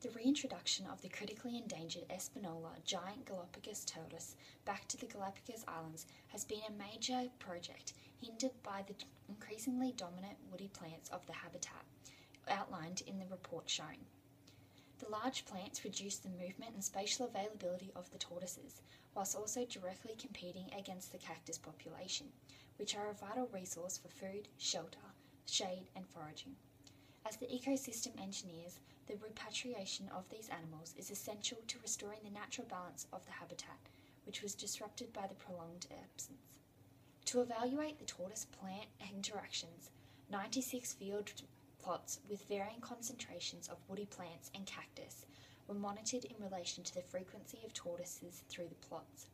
The reintroduction of the critically endangered Espanola giant Galapagos tortoise back to the Galapagos Islands has been a major project hindered by the increasingly dominant woody plants of the habitat, outlined in the report shown. The large plants reduce the movement and spatial availability of the tortoises, whilst also directly competing against the cactus population, which are a vital resource for food, shelter, shade and foraging. As the ecosystem engineers, the repatriation of these animals is essential to restoring the natural balance of the habitat, which was disrupted by the prolonged absence. To evaluate the tortoise-plant interactions, 96 field plots with varying concentrations of woody plants and cactus were monitored in relation to the frequency of tortoises through the plots.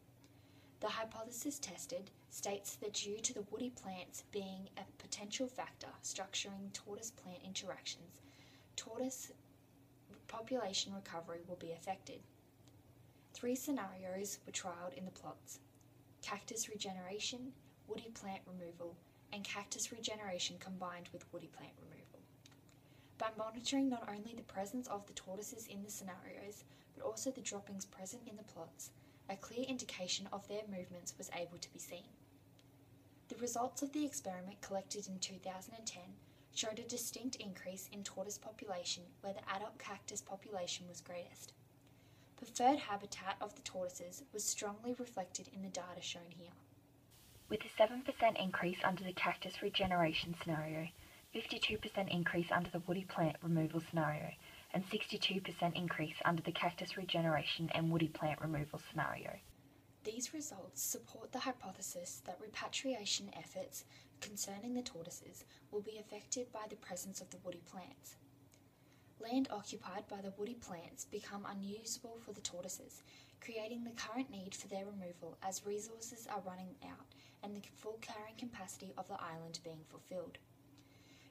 The hypothesis tested states that due to the woody plants being a potential factor structuring tortoise-plant interactions, tortoise population recovery will be affected. 3 scenarios were trialled in the plots: cactus regeneration, woody plant removal, and cactus regeneration combined with woody plant removal. By monitoring not only the presence of the tortoises in the scenarios, but also the droppings present in the plots, a clear indication of their movements was able to be seen. The results of the experiment collected in 2010 showed a distinct increase in tortoise population where the adult cactus population was greatest. Preferred habitat of the tortoises was strongly reflected in the data shown here. With a 7% increase under the cactus regeneration scenario, 52% increase under the woody plant removal scenario, and 62% increase under the cactus regeneration and woody plant removal scenario. These results support the hypothesis that repatriation efforts concerning the tortoises will be affected by the presence of the woody plants. Land occupied by the woody plants become unusable for the tortoises, creating the current need for their removal as resources are running out and the full carrying capacity of the island being fulfilled.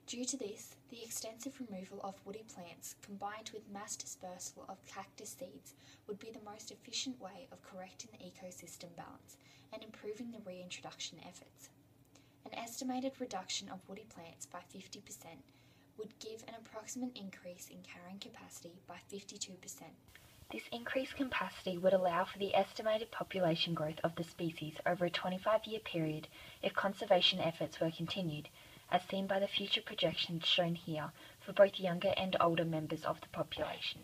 Due to this, the extensive removal of woody plants combined with mass dispersal of cactus seeds would be the most efficient way of correcting the ecosystem balance and improving the reintroduction efforts. An estimated reduction of woody plants by 50% would give an approximate increase in carrying capacity by 52%. This increased capacity would allow for the estimated population growth of the species over a 25-year period if conservation efforts were continued, as seen by the future projections shown here for both younger and older members of the population.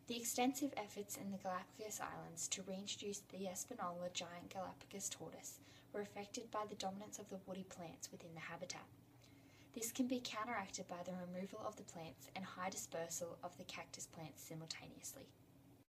The extensive efforts in the Galapagos Islands to reintroduce the Espanola giant Galapagos tortoise were affected by the dominance of the woody plants within the habitat. This can be counteracted by the removal of the plants and high dispersal of the cactus plants simultaneously.